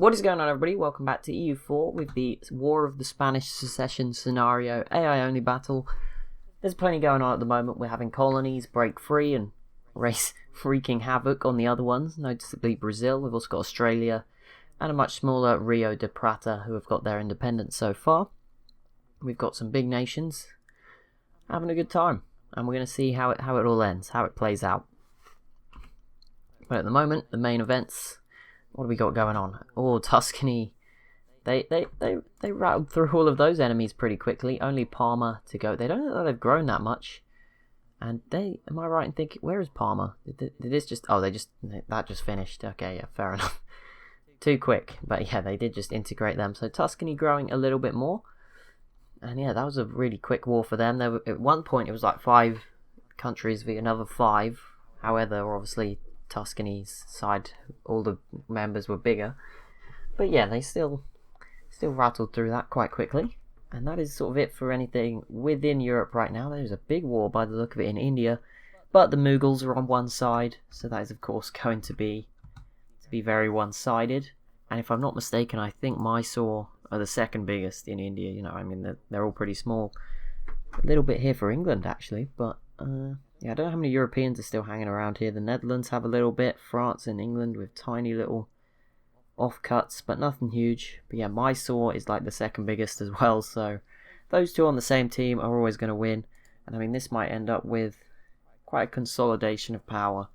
What is going on, everybody? Welcome back to EU4 with the War of the Spanish Succession scenario, AI only battle. There's plenty going on at the moment. We're having colonies break free and race freaking havoc on the other ones, noticeably Brazil. We've also got Australia and a much smaller Rio de Prata who have got their independence so far. We've got some big nations having a good time, and we're going to see how it all ends, how it plays out. But at the moment, the main events. What do we got going on? Oh, Tuscany. They rattled through all of those enemies pretty quickly. Only Parma to go. They don't know that they've grown that much. And am I right in thinking, where is Parma? Did this just, that just finished. Okay, yeah, fair enough. Too quick. But yeah, they did just integrate them. So Tuscany growing a little bit more. And yeah, that was a really quick war for them. At one point, it was like 5 countries v another 5. However, obviously, Tuscany's side, all the members were bigger, but yeah, they still rattled through that quite quickly. And that is sort of it for anything within Europe right now. There's a big war by the look of it in India, but the Mughals are on one side, so that is of course going to be very one-sided. And if I'm not mistaken, I think Mysore are the second biggest in India. You know, I mean, they're all pretty small. A little bit here for England actually, but yeah, I don't know how many Europeans are still hanging around here. The Netherlands have a little bit, France and England with tiny little offcuts, but nothing huge. But yeah, Mysore is like the second biggest as well, so those two on the same team are always going to win. And I mean, this might end up with quite a consolidation of power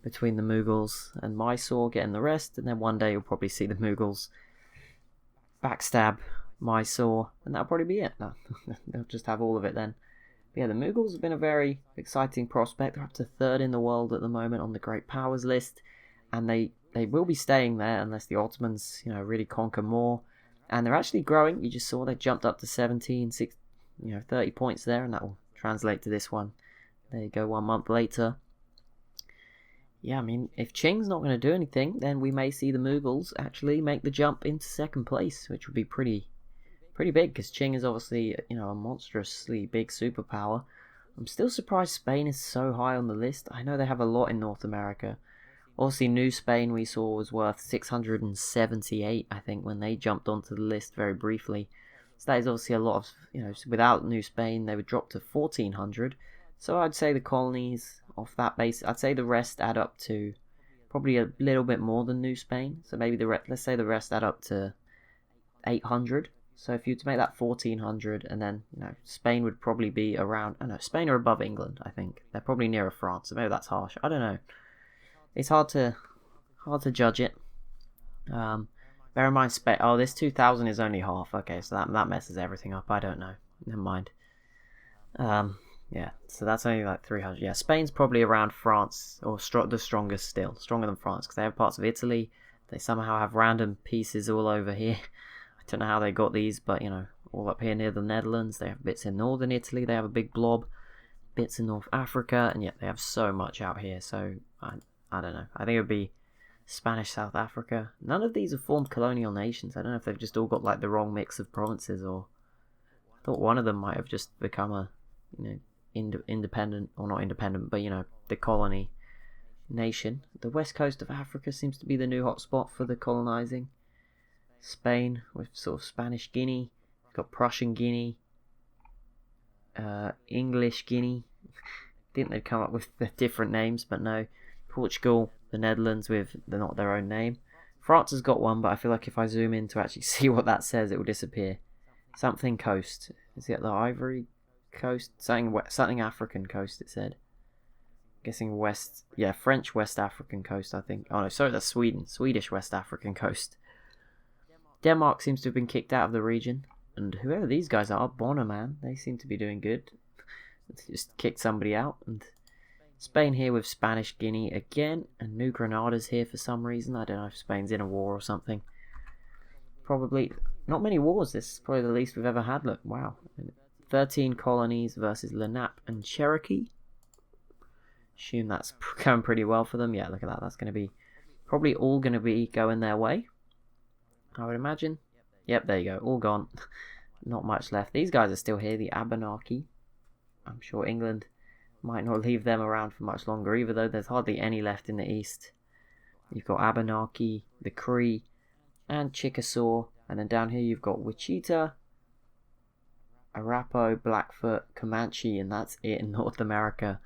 between the Mughals and Mysore getting the rest, and then one day you'll probably see the Mughals backstab Mysore, and that'll probably be it. No, they'll just have all of it then. But yeah, the Mughals have been a very exciting prospect. They're up to 3rd in the world at the moment on the Great Powers list, and they will be staying there unless the Ottomans, really conquer more. And they're actually growing. You just saw they jumped up to 17, 30 points there, and that will translate to this one. There you go, 1 month later. Yeah, I mean, if Qing's not going to do anything, then we may see the Mughals actually make the jump into 2nd place, which would be pretty big, because Qing is obviously, a monstrously big superpower. I'm still surprised Spain is so high on the list. I know they have a lot in North America. Obviously, New Spain we saw was worth 678, I think, when they jumped onto the list very briefly. So that is obviously a lot of, without New Spain, they would drop to 1400. So I'd say the colonies off that base, I'd say the rest add up to probably a little bit more than New Spain. So maybe let's say the rest add up to 800. So if you were to make that 1400, and then, Spain would probably be around, Spain are above England, I think. They're probably nearer France, so maybe that's harsh. I don't know. It's hard to judge it. Bear in mind, Spain, this 2000 is only half. Okay, so that messes everything up. I don't know. Never mind. Yeah, so that's only like 300. Yeah, Spain's probably around France, or the strongest still. Stronger than France, because they have parts of Italy. They somehow have random pieces all over here. I don't know how they got these, but all up here near the Netherlands. They have bits in northern Italy. They have a big blob, bits in North Africa, and yet they have so much out here. So I don't know. I think it would be Spanish South Africa. None of these have formed colonial nations. I don't know if they've just all got like the wrong mix of provinces, or I thought one of them might have just become a independent, or not independent, but the colony nation. The west coast of Africa seems to be the new hotspot for the colonizing. Spain with sort of Spanish Guinea, got Prussian Guinea, English Guinea. Didn't they come up with the different names? But no. Portugal, the Netherlands with not their own name. France has got one, but I feel like if I zoom in to actually see what that says, it will disappear. Something coast. Is it the Ivory Coast? Something African coast, it said. Guessing West. Yeah, French West African coast, I think. Oh no, sorry, that's Sweden. Swedish West African coast. Denmark seems to have been kicked out of the region, and whoever these guys are, Bonner, man, they seem to be doing good. Just kicked somebody out. And Spain here with Spanish Guinea again, and New Granada's here for some reason. I don't know if Spain's in a war or something. Probably not many wars. This is probably the least we've ever had. Look, wow, 13 colonies versus Lenape and Cherokee. Assume that's going pretty well for them. Yeah, look at that. That's going to be probably all going to be going their way, I would imagine. Yep, there you go. All gone. Not much left. These guys are still here. The Abenaki. I'm sure England might not leave them around for much longer either, though. There's hardly any left in the east. You've got Abenaki, the Cree, and Chickasaw. And then down here you've got Wichita, Arapaho, Blackfoot, Comanche, and that's it in North America.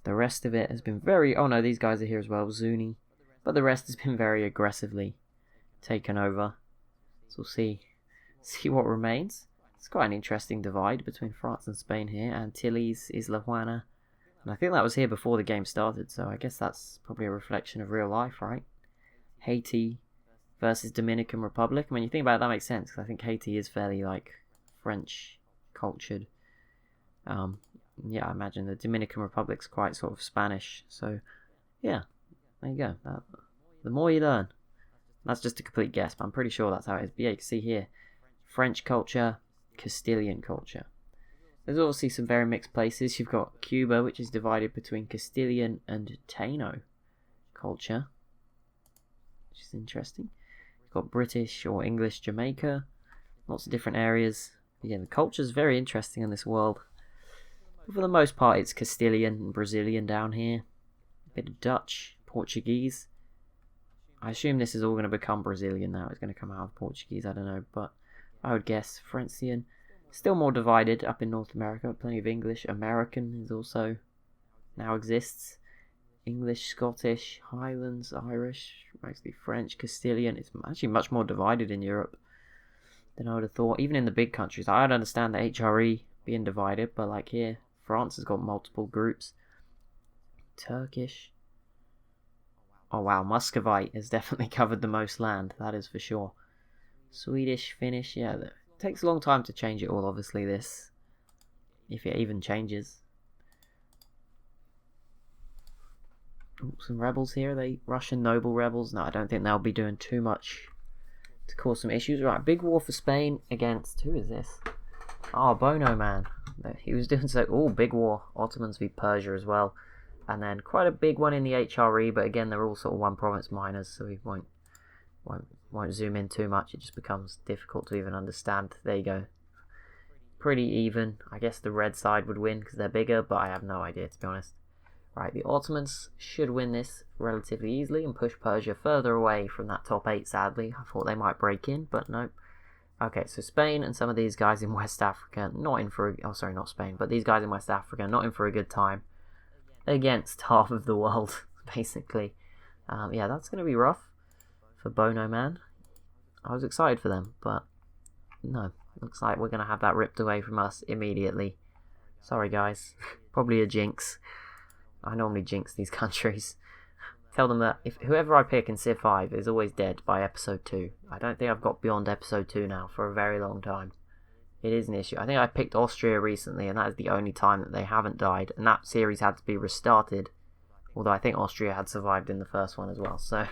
The rest of it has been very... Oh no, these guys are here as well, Zuni. But the rest has been very aggressively taken over. So we'll see what remains. It's quite an interesting divide between France and Spain here. Antilles, Isla Juana. And I think that was here before the game started, so I guess that's probably a reflection of real life, right? Haiti versus Dominican Republic. I mean, you think about it, that makes sense, because I think Haiti is fairly, like, French cultured. Yeah, I imagine the Dominican Republic's quite sort of Spanish. So, yeah, there you go. The more you learn. That's just a complete guess, but I'm pretty sure that's how it is. But yeah, you can see here, French culture, Castilian culture. There's obviously some very mixed places. You've got Cuba, which is divided between Castilian and Taino culture, which is interesting. You've got British or English Jamaica, lots of different areas. Yeah, the culture's very interesting in this world. But for the most part, it's Castilian and Brazilian down here. A bit of Dutch, Portuguese. I assume this is all going to become Brazilian now. It's going to come out of Portuguese, I don't know. But I would guess Frenchian. Still more divided up in North America. Plenty of English. American is also now exists. English, Scottish, Highlands, Irish, mostly French, Castilian. It's actually much more divided in Europe than I would have thought. Even in the big countries. I'd understand the HRE being divided, but like here, France has got multiple groups. Turkish. Oh wow, Muscovite has definitely covered the most land, that is for sure. Swedish, Finnish, yeah, it takes a long time to change it all, obviously, this. If it even changes. Ooh, some rebels here, they Russian noble rebels. No, I don't think they'll be doing too much to cause some issues. Right, big war for Spain against, who is this? Oh, Bono Man. He was doing so, oh, big war. Ottomans v Persia as well. And then quite a big one in the HRE, but again, they're all sort of one province minors, so we won't zoom in too much. It just becomes difficult to even understand. There you go. Pretty even. I guess the red side would win because they're bigger, but I have no idea, to be honest. Right, the Ottomans should win this relatively easily and push Persia further away from that top 8, sadly. I thought they might break in, but no. Okay, so Spain and some of these guys in West Africa, not Spain, but these guys in West Africa, not in for a good time. Against half of the world, basically. Yeah, that's going to be rough for Bono Man. I was excited for them, but no. Looks like we're going to have that ripped away from us immediately. Sorry, guys. Probably a jinx. I normally jinx these countries. Tell them that if whoever I pick in Civ 5 is always dead by episode 2. I don't think I've got beyond episode 2 now for a very long time. It is an issue. I think I picked Austria recently, and that is the only time that they haven't died. And that series had to be restarted. Although I think Austria had survived in the first one as well. So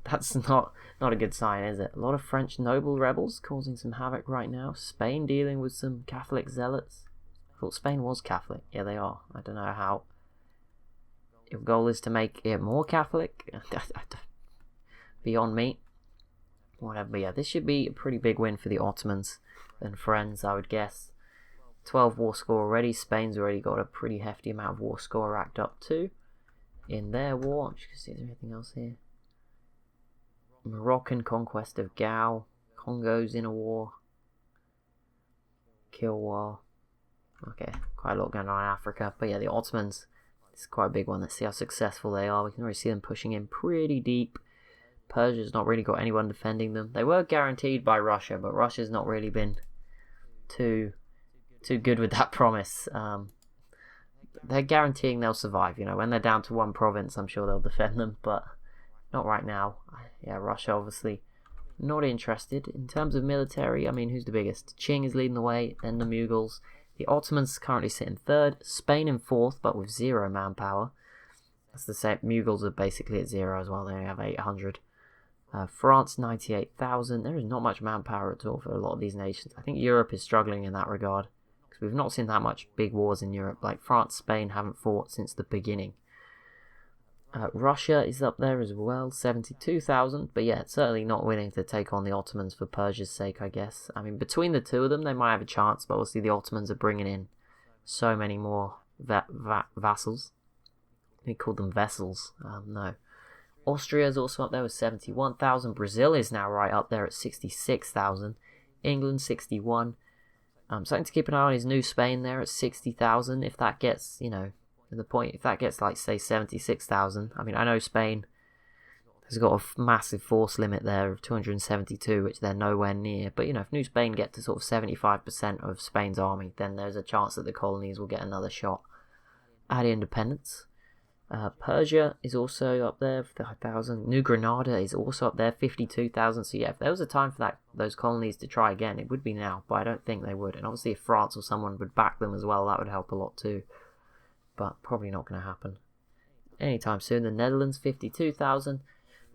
that's not a good sign, is it? A lot of French noble rebels causing some havoc right now. Spain dealing with some Catholic zealots. I thought Spain was Catholic. Yeah, they are. I don't know how. If goal is to make it more Catholic, beyond me. Whatever. But yeah, this should be a pretty big win for the Ottomans and friends, I would guess. 12 war score already. Spain's already got a pretty hefty amount of war score racked up too in their war. I'm just going to see if there's anything else here. Moroccan conquest of Gao. Congo's in a war. Kill war. Okay, quite a lot going on in Africa. But yeah, the Ottomans, this is quite a big one. Let's see how successful they are. We can already see them pushing in pretty deep. Persia's not really got anyone defending them. They were guaranteed by Russia, but Russia's not really been too good with that promise. They're guaranteeing they'll survive. You know, when they're down to one province, I'm sure they'll defend them, but not right now. Yeah, Russia obviously not interested. In terms of military, I mean, who's the biggest? Qing is leading the way, then the Mughals. The Ottomans currently sit in 3rd, Spain in 4th, but with 0 manpower. That's the same. Mughals are basically at 0 as well. They only have 800. France, 98,000. There is not much manpower at all for a lot of these nations. I think Europe is struggling in that regard, because we've not seen that much big wars in Europe. Like France, Spain haven't fought since the beginning. Russia is up there as well, 72,000. But yeah, it's certainly not willing to take on the Ottomans for Persia's sake, I guess. I mean, between the two of them, they might have a chance, but obviously the Ottomans are bringing in so many more vassals. They call them vessels. No. Austria is also up there with 71,000. Brazil is now right up there at 66,000. England 61. Something to keep an eye on is New Spain there at 60,000. If that gets, to the point, if that gets like say 76,000. I mean, I know Spain has got a massive force limit there of 272, which they're nowhere near. But if New Spain get to sort of 75% of Spain's army, then there's a chance that the colonies will get another shot at independence. Persia is also up there, 5,000. New Granada is also up there, 52,000. So yeah, if there was a time for those colonies to try again, it would be now, but I don't think they would. And obviously if France or someone would back them as well, that would help a lot too. But probably not going to happen anytime soon. The Netherlands, 52,000.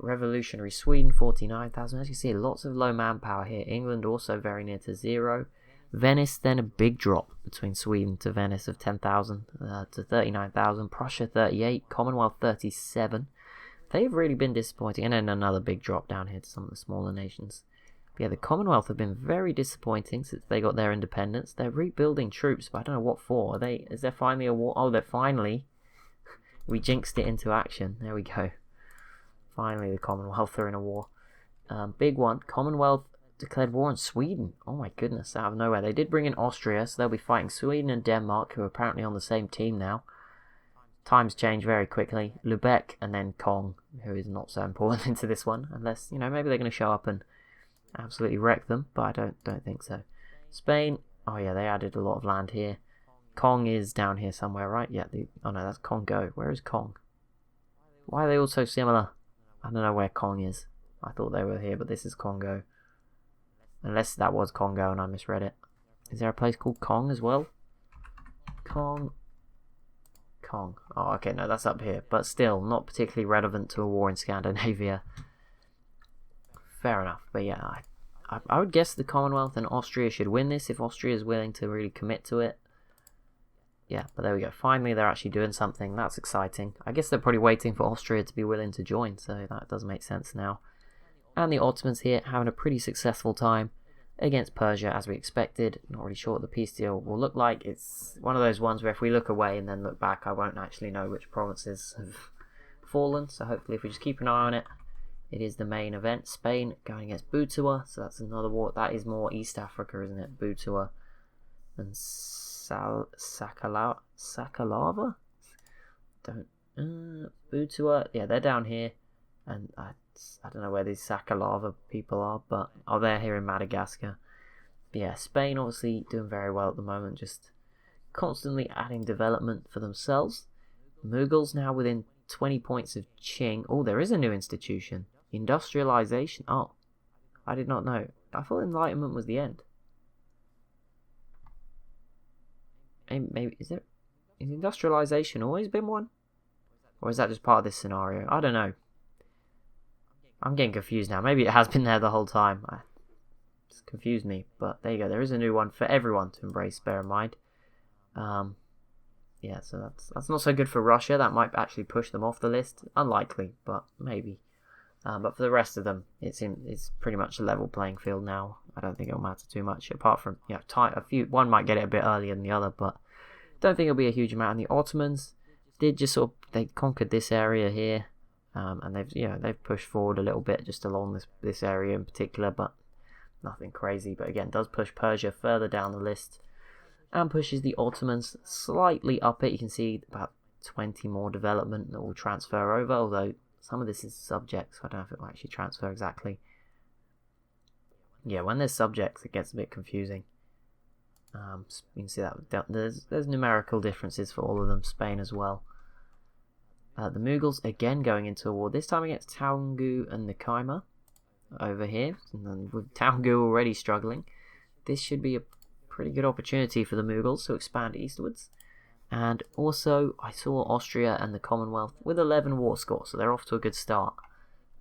Revolutionary Sweden, 49,000. As you see, lots of low manpower here. England also very near to zero. Venice, then a big drop between Sweden to Venice of 10,000 to 39,000. Prussia, 38. Commonwealth, 37. They've really been disappointing. And then another big drop down here to some of the smaller nations. But yeah, the Commonwealth have been very disappointing since they got their independence. They're rebuilding troops, but I don't know what for. Is there finally a war? Oh, they're finally... We jinxed it into action. There we go. Finally, the Commonwealth are in a war. Big one. Commonwealth declared war on Sweden. Oh my goodness, out of nowhere. They did bring in Austria, so they'll be fighting Sweden and Denmark, who are apparently on the same team now. Times change very quickly. Lubeck and then Kong, who is not so important into this one, unless, maybe they're going to show up and absolutely wreck them, but I don't think so. Spain, oh yeah, they added a lot of land here. Kong is down here somewhere, right? Yeah, oh no, that's Congo. Where is Kong? Why are they all so similar? I don't know where Kong is. I thought they were here, but this is Congo. Unless that was Congo and I misread it. Is there a place called Kong as well? Kong. Oh, okay, no, that's up here. But still, not particularly relevant to a war in Scandinavia. Fair enough. But yeah, I would guess the Commonwealth and Austria should win this if Austria is willing to really commit to it. Yeah, but there we go. Finally, they're actually doing something. That's exciting. I guess they're probably waiting for Austria to be willing to join, so that does make sense now. And the Ottomans here having a pretty successful time against Persia, as we expected. Not really sure what the peace deal will look like. It's one of those ones where if we look away and then look back, I won't actually know which provinces have fallen. So hopefully if we just keep an eye on it, it is the main event. Spain going against Butua, so that's another war. That is more East Africa, isn't it? Butua and Sakalava? Butua, yeah, they're down here. And I don't know where these Sakalava people are, but they're here in Madagascar. But yeah, Spain obviously doing very well at the moment, just constantly adding development for themselves. Mughals now within 20 points of Qing. Oh, there is a new institution. Industrialization. Oh, I did not know. I thought Enlightenment was the end. Maybe is industrialization always been one? Or is that just part of this scenario? I don't know. I'm getting confused now. Maybe it has been there the whole time. It's confused me. But there you go. There is a new one for everyone to embrace, bear in mind. Yeah, so that's not so good for Russia. That might actually push them off the list. Unlikely, but maybe. But for the rest of them, it's pretty much a level playing field now. I don't think it'll matter too much. Apart from, one might get it a bit earlier than the other, but don't think it'll be a huge amount. And the Ottomans did just they conquered this area here. And they've pushed forward a little bit just along this area in particular, but nothing crazy. But again, does push Persia further down the list and pushes the Ottomans slightly up it. You can see about 20 more development that will transfer over, although some of this is subjects. I don't know if it will actually transfer exactly. Yeah, when there's subjects, it gets a bit confusing. You can see that there's numerical differences for all of them. Spain as well. The Mughals again going into a war, this time against Taungu and Nakaima over here. And then with Taungu already struggling, this should be a pretty good opportunity for the Mughals to expand eastwards. And also, I saw Austria and the Commonwealth with 11 war score, so they're off to a good start.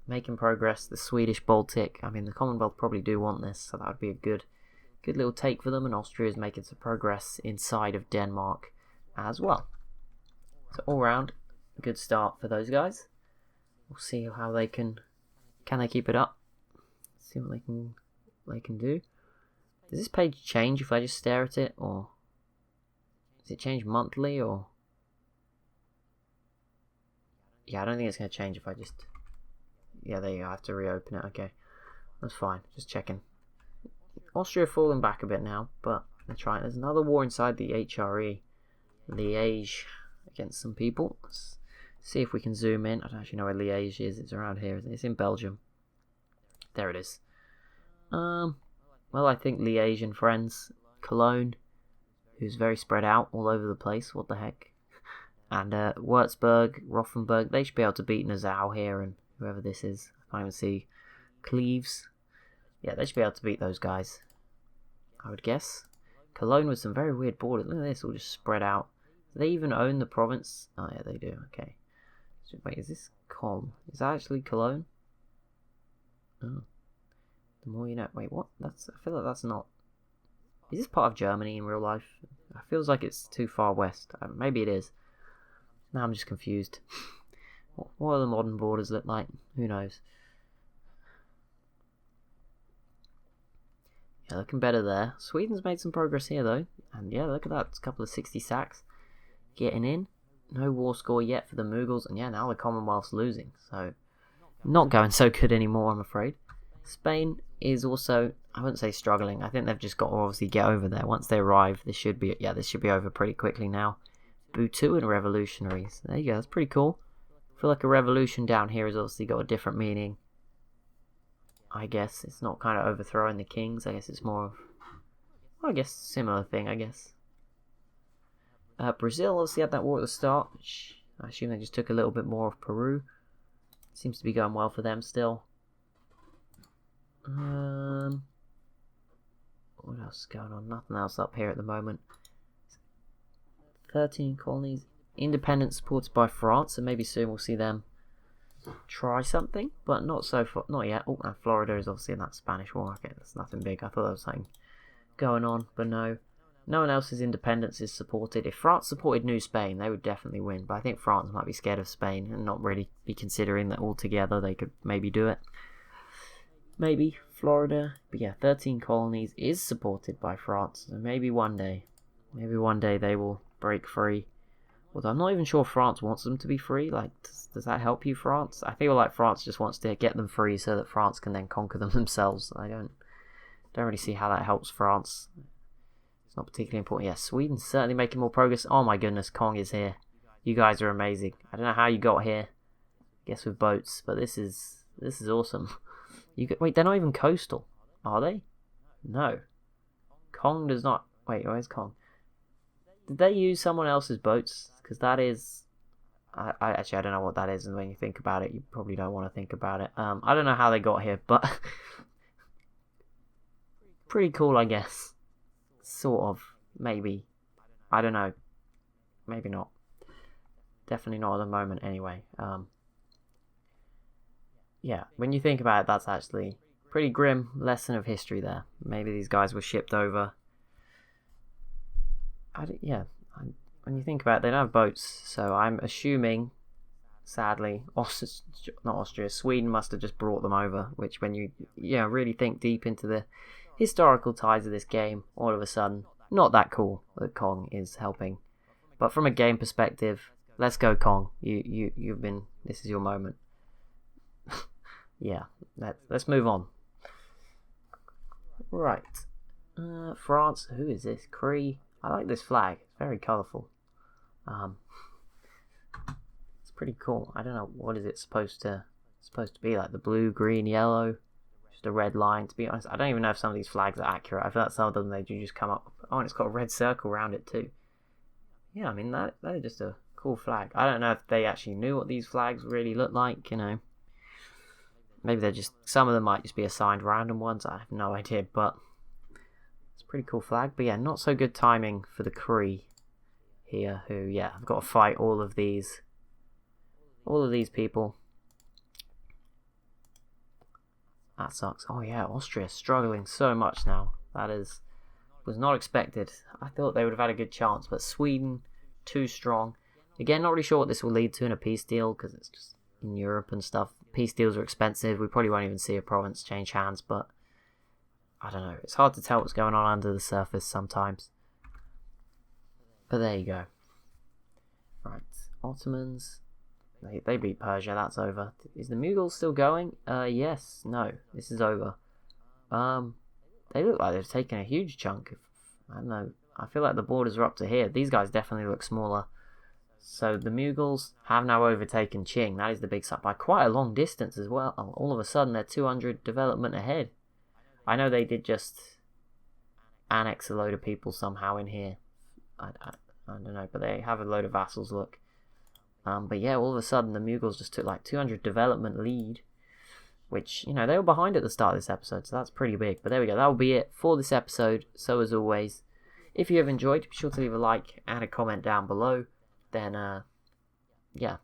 Making progress, the Swedish Baltic, I mean the Commonwealth probably do want this, so that would be a good little take for them, and Austria is making some progress inside of Denmark as well. So all round, a good start for those guys. We'll see how they can they keep it up. See what they can do. Does this page change if I just stare at it, or does it change monthly, or yeah, I don't think it's going to change if I just Yeah, there you go. I have to reopen it. Okay, that's fine. Just checking. Austria falling back a bit now, but they're trying. There's another war inside the HRE, Liège, against some people. Let's see if we can zoom in. I don't actually know where Liège is. It's around here. It's in Belgium. There it is. Well, I think Liège and friends, Cologne, who's very spread out all over the place. What the heck? And Würzburg, Rothenburg, they should be able to beat Nassau here, and whoever this is. I can't even see. Cleves. Yeah, they should be able to beat those guys, I would guess. Cologne with some very weird borders. Look at this, all just spread out. Do they even own the province? Oh yeah, they do. Okay. So, wait, is this Con? Is that actually Cologne? Oh. The more you know. Wait, what? I feel like that's not... Is this part of Germany in real life? It feels like it's too far west. Maybe it is. Now I'm just confused. What do the modern borders look like? Who knows? Yeah, looking better there. Sweden's made some progress here, though. And yeah, look at that. It's a couple of 60 sacks getting in. No war score yet for the Mughals. And yeah, now the Commonwealth's losing. So, not going so good anymore, I'm afraid. Spain is also, I wouldn't say struggling. I think they've just got to obviously get over there. Once they arrive, this should be over pretty quickly now. Butuan revolutionaries. There you go. That's pretty cool. I feel like a revolution down here has obviously got a different meaning. I guess it's not kind of overthrowing the kings. I guess it's more of, well, I guess similar thing. I guess. Brazil obviously had that war at the start, which I assume they just took a little bit more of Peru. Seems to be going well for them still. What else is going on? Nothing else up here at the moment. 13 colonies. Independence supported by France, so maybe soon we'll see them try something, but not yet. Oh, and Florida is obviously in that Spanish war. Okay, that's nothing big. I thought there was something going on, but no. No one else's independence is supported. If France supported New Spain, they would definitely win, but I think France might be scared of Spain and not really be considering that altogether they could maybe do it. Maybe Florida, but yeah, 13 colonies is supported by France, so maybe one day they will break free. Although I'm not even sure France wants them to be free. Like, does that help you, France? I feel like France just wants to get them free so that France can then conquer them themselves. I don't really see how that helps France. It's not particularly important. Yeah, Sweden's certainly making more progress. Oh my goodness, Kong is here. You guys are amazing. I don't know how you got here. I guess with boats, but this is awesome. Wait, they're not even coastal, are they? No. Kong does not... Wait, where's Kong? Did they use someone else's boats? Because that is... I actually, I don't know what that is, and when you think about it, you probably don't want to think about it. I don't know how they got here, but... pretty cool, I guess. Sort of. Maybe. I don't know. Maybe not. Definitely not at the moment, anyway. Yeah, when you think about it, that's actually a pretty grim lesson of history there. Maybe these guys were shipped over. When you think about it, they don't have boats, so I'm assuming, sadly, Sweden must have just brought them over, which when you really think deep into the historical ties of this game, all of a sudden, not that cool that Kong is helping. But from a game perspective, let's go Kong. This is your moment. Yeah, let's move on. Right. France, who is this? Cree. I like this flag. It's very colourful. It's pretty cool. I don't know what is it supposed to be like. The blue, green, yellow, just a red line. To be honest, I don't even know if some of these flags are accurate. I feel like some of them they do just come up. Oh, and it's got a red circle around it too. Yeah, I mean that is just a cool flag. I don't know if they actually knew what these flags really look like. Maybe they're just, some of them might just be assigned random ones. I have no idea, but it's a pretty cool flag. But yeah, not so good timing for the Cree here, who, yeah, I've got to fight all of these people. That sucks. Oh yeah, Austria's struggling so much now. Was not expected. I thought they would have had a good chance, but Sweden, too strong. Again, not really sure what this will lead to in a peace deal, because it's just in Europe and stuff. Peace deals are expensive. We probably won't even see a province change hands, but I don't know. It's hard to tell what's going on under the surface sometimes. But there you go. Right, Ottomans. They beat Persia, that's over. Is the Mughals still going? Yes, no, this is over. They look like they've taken a huge chunk. I don't know, I feel like the borders are up to here. These guys definitely look smaller. So the Mughals have now overtaken Qing. That is the big side by quite a long distance as well. All of a sudden, they're 200 development ahead. I know they did just annex a load of people somehow in here. I don't know, but they have a load of vassals, look. But yeah, all of a sudden, the Mughals just took like 200 development lead, which, you know, they were behind at the start of this episode, so that's pretty big. But there we go, that will be it for this episode. So as always, if you have enjoyed, be sure to leave a like and a comment down below. Then, yeah,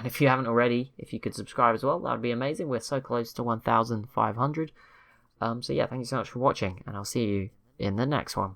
if you haven't already, if you could subscribe as well, that would be amazing. We're so close to 1,500. So yeah, thank you so much for watching, and I'll see you in the next one.